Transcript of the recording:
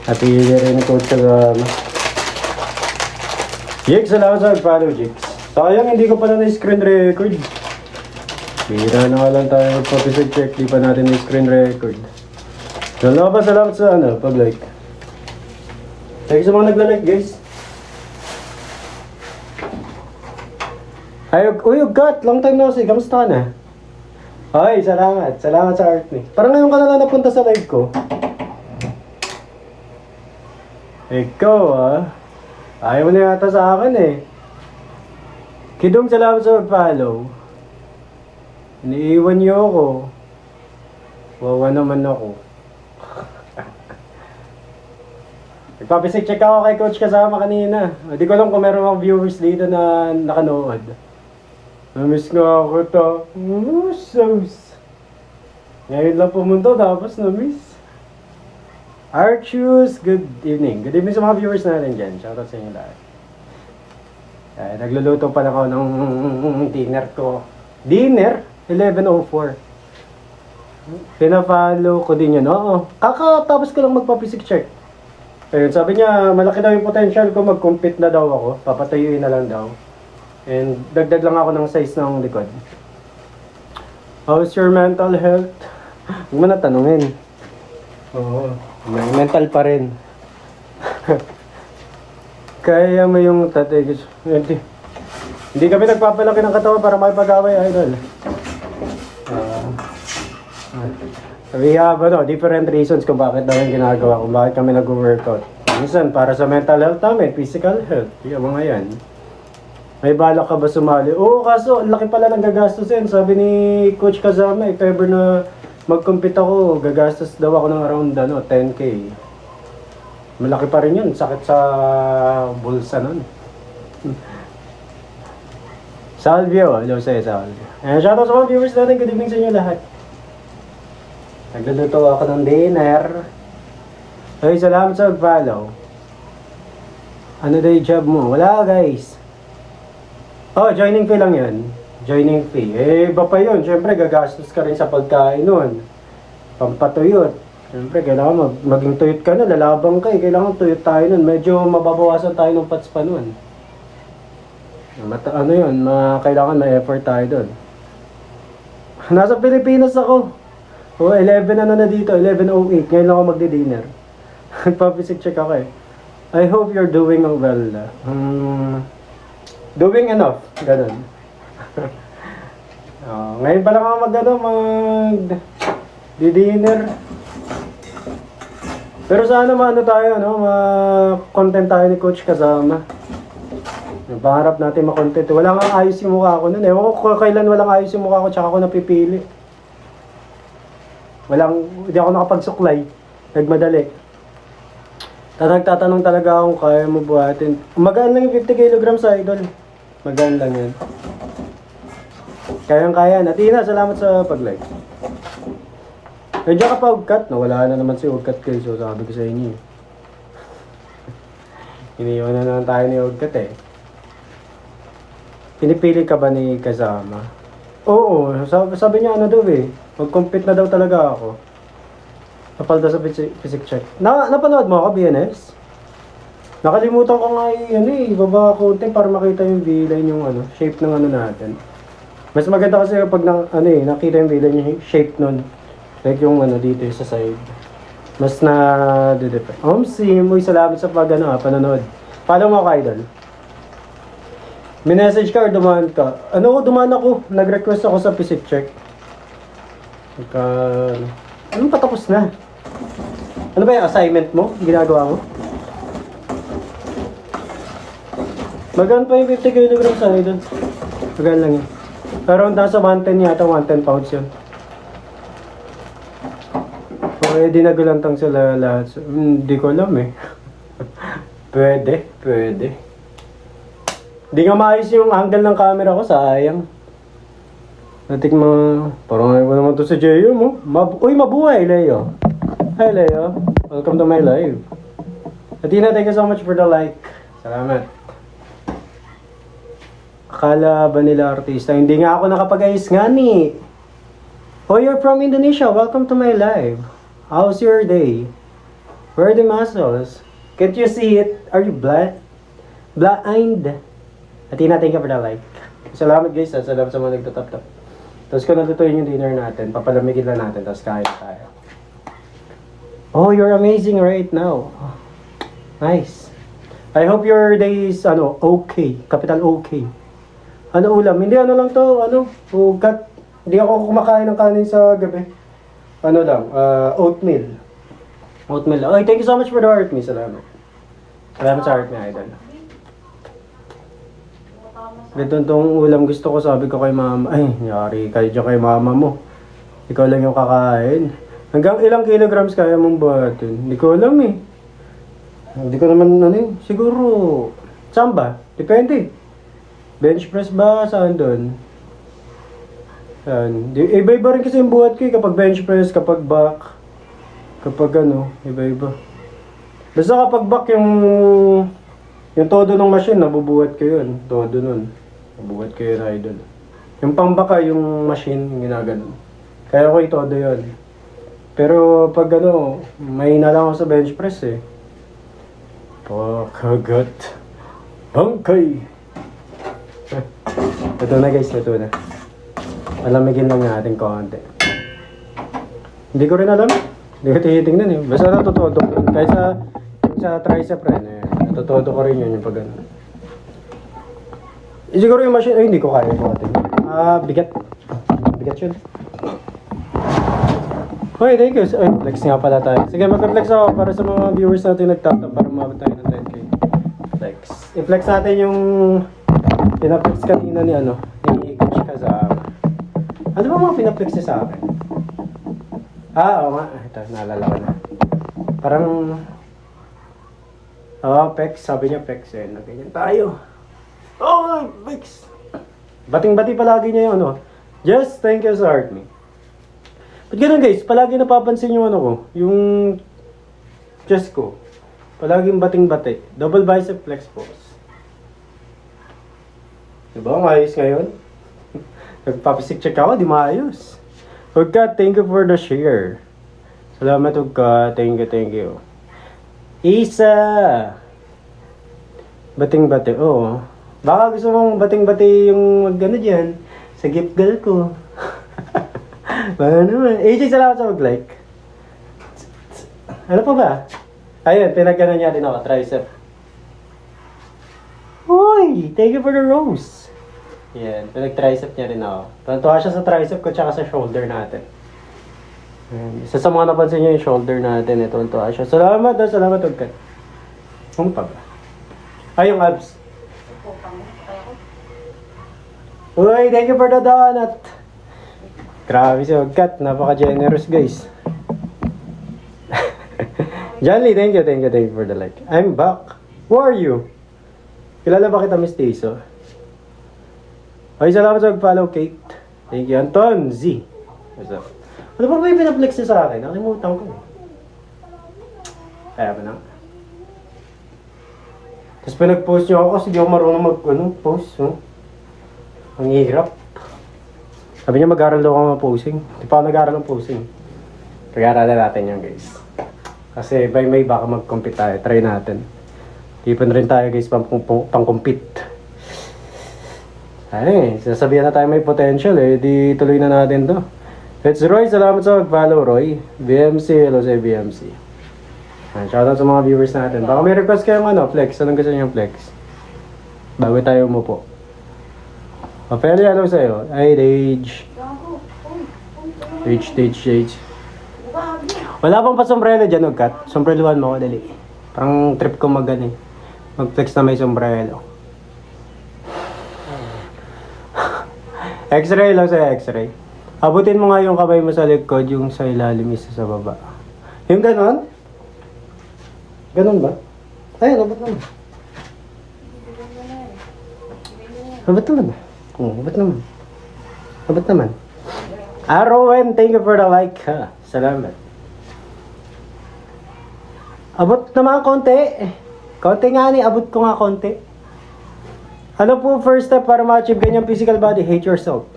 Happy New Year rin Coach Kazama. Jigs, salamat sa follow Jigs. Sayang hindi ko pala na-screen record. Bira na nga lang tayo magpapisig check. Di pa natin na-screen record. Salamat sa pag-like. Thank you sa mga nagla-like guys. Ay, uy, Gat, long time no see. Kamusta ka na? Ay, salamat. Salamat sa art ni. Parang ngayon ka na lang napunta sa live ko. Ikaw ayaw mo na yata sa akin eh. Kidong, salamat sa follow. Iniiwan niyo ako. Wawa naman ako. Nagpapisik check ako kay Coach Kasama kanina. Hindi ko alam kung meron akong viewers dito na nakanood. Namiss nga ako to. Sus. Ngayon lang pumunta tapos namiss. Archus, good evening. Good evening sa mga viewers natin dyan. Shoutout sa inyo lahat. Nagluluto pala ako ng dinner ko. Dinner? 11:04. Pina-follow ko din yun. Oo. Kakatapos ko lang magpapisik check. Ayun, sabi niya, malaki daw yung potential ko, mag-compete na daw ako. Papatayuin na lang daw. And dagdag lang ako ng size ng likod. How's your mental health? Huwag mo na tanungin. Oo, may mental pa rin. Kaya mo yung tatay. Hindi kami nagpapalaki ng katawan para makipag-away, idol. We have different reasons kung bakit namin ginagawa, kung bakit kami nag-workout. Minsan, para sa mental health namin, physical health. Yung mga yan. May balak ka ba sumali? Oo, kaso, laki pala ng gagastusin. Sabi ni Coach Kazama, if ever na mag-compete ako, gagastos daw ako ng around 10K. Malaki pa rin yun. Sakit sa bulsa nun. Salvio, hello sa'yo, Salvio. Shoutout sa mga viewers natin. Good evening sa inyo lahat. Nagluluto ako ng dinner. Hey, salamat sa follow. Ano daw yung job mo? Wala guys. Oh, joining fee lang yan. Joining fee. Iba pa yun. Siyempre, gagastos ka rin sa pagkain nun. Pampatuyot. Siyempre, kailangan maging tuyot ka na. Lalabang ka eh. Kailangan tuyot tayo nun. Medyo mababawasan tayo ng pats pa nun. Ano yun? Kailangan may effort tayo dun. Nasa Pilipinas ako. 11 na dito. 11:08. Ngayon lang ako magdi-dinner. Nagpapisik check ako eh. I hope you're doing well. Doing enough. Ganun. Ngayon pa lang ako mag-dinner. Pero sana tayo, ma-content tayo ni Coach Kasama. Pangarap natin ma-content. Wala nga ayos yung mukha ko nun. Ewan ko kailan walang ayos yung mukha ko, tsaka ako napipili. Hindi ako nakapagsuklay. Nagmadali. Nagtatanong talaga akong kaya mo buhatin. Magaan lang yung 50 kilograms sa idol. Magaan lang yan. Kayang-kaya. Natina, salamat sa pag-like. Medyo ka pa ugkat. Nawala na naman si ugkat kayo. So sabi ko sa inyo. Iniwan na naman tayo ni ugkat eh. Pinipili ka ba ni Kasama? Oo. Sabi niya daw eh. Mag-compete na daw talaga ako. Napalda sa physic check. Napanood mo ako, BNS? Nakalimutan ko nga ibaba konti para makita yung V-line yung shape ng natin. Mas maganda kasi pag nakita yung V-line yung shape nun. Like yung dito sa side. Mas na-de-depend. Muy salamat sa panonood. Follow mo ako, idol. Minessage ka or dumaan ka? Dumaan ako. Nag-request ako sa physic check. Anong patapos na? Ano ba yung assignment mo? Ginagawa mo? Magaan pa yung 50 kilograms sa idol. Magaan lang yun. Pero nasa 110 yata, 110 pounds yun. Okay, dinagulantang sila lahat. Hindi ko alam eh. Pwede. Hindi nga maayos yung angle ng camera ko, sayang. Natik mo, parang ayaw naman to si Jeyo mo. Uy, mabuhay, Leo. Hi, Leo. Welcome to my live. Atina, thank you so much for the like. Salamat. Akala ba nila artista? Hindi nga ako nakapag-ayos nga ni. Oh, you're from Indonesia. Welcome to my live. How's your day? Where are the muscles? Can't you see it? Are you blind? Atina, thank you for the like. Salamat guys, salamat sa mga nagtatap-tap. Tapos kung natutuyin yung dinner natin, papalamigin lang natin, tapos kain tayo. Oh, you're amazing right now. Nice. I hope your day is, okay. Capital okay. Ano ulam? Hindi, lang to, ugat. Hindi ako kumakain ng kanin sa gabi. Oatmeal. Oatmeal. Ay, thank you so much for the heart, me. Salamat. Salamat sa heart, me, idol. Ganito tong ulam gusto ko, sabi ko kay mama. Ay, yari kayo dyan kay mama mo. Ikaw lang yung kakain. Hanggang ilang kilograms kaya mong buhatin? Hindi ko alam eh. Hindi ko naman siguro. Saan ba? Depende. Bench press ba? Saan doon? Saan? Iba-iba rin kasi yung buhat ko eh. Kapag bench press, kapag back. Kapag iba-iba. Basta kapag back yung todo ng machine, nabubuhat ko yun. Todo nun. Nabubuhat ko yun, idol. Yung pang-baka, yung machine, yung ginaganon. Kaya ko itodo yun. Pero pag mahina lang ako sa bench press eh. Pakagat. Bangkay. Ito na guys, ito na. Palamigin lang natin konti. Hindi ko rin alam. Hindi ko tinitingnan eh. Basta natututo ko. Kahit sa tricep rin eh. Natututo ko rin yun yung pag siguro yung machine, hindi ko kaya ito. Bigat. Bigat yun. Hoy, thank you. Ay, flex nga pala tayo. Sige, mag-flex ako para sa mga viewers natin nagtatap para umabot tayo ng 10K. Flex. I-flex natin yung pinaflex kanina ni Coach Kazama. Ano ba mga pinaflex niya sa akin? Oo nga. Ito, naalala ko na. Parang, pex. Sabi niya pex eh. Ganyan tayo. Pex. Bating-bati palagi niya yung Just thank you sa heart me. But ganun guys, palagi napapansin yung yung chest ko. Palaging bating-bati. Double bicep flex pose. Diba? Maayos ngayon? Nagpapisik check ako, di maayos. Ugka, thank you for the share. Salamat Ugka, thank you. Isa! Bating-bati, Baka gusto mong bating-bati yung dyan, sa gift girl ko. Baka naman. AJ, salamat sa mag-like. Ano pa ba? Ayun, pinagano niya din ako, tricep. Uy, thank you for the rose. Yan, pinag-tricep niya rin ako. Tantuwa siya sa tricep ko tsaka sa shoulder natin. Isa sa mga napansin niyo yung shoulder natin, ito tantuwa siya. Salamat Ugkat. Ano pa ba? Yung abs. Uy, thank you for the donut. Grabe si Ugkat, napaka-generous guys. John Lee, thank you for the like. I'm back. Who are you? Kilala ba kita, Miss Teiso? Ay, salamat sa mag-follow, Kate. Thank you, Anton Z. What's up? Ano ba yung pinaplex niya sa akin? Nakalimutan ko. Kaya ba na? Tapos pinag-post niyo ako kasi di ako marunong mag-post. Ang hirap. Sabi niya mag-aral daw ako ng posing. Di pa ako nag-aral ng posing. Pag-aaralan natin yan guys. Kasi by May baka mag-compete tayo. Try natin. Tipon rin tayo guys pang-compete. Ay, sasabihan na tayo may potential eh. Di tuloy na natin to. Let's Roy, salamat sa mag-follow Roy. BMC, hello sa BMC. Shoutout sa mga viewers natin. Baka may request kayong flex. Anong gusto niyo flex? Bago tayo umupo. Ophelia, hello sa'yo. Ay, Rage. Rage. Wala pang pa-sombrero dyan, Ugkat. Sombreluhan mo ako, dali. Parang trip ko mag-flex na may sombrero. X-ray, hello sa'yo, X-ray. Abutin mo nga yung kamay mo sa likod, yung sa ilalim, isa sa baba. Yung ganon? Ganon ba? Ay, abot naman. Abot naman. Arwen, thank you for the like. Salamat. Abot naman konti. Konti nga abot ko nga konti. Ano po first step para ma-achieve ganyang physical body? Hate yourself.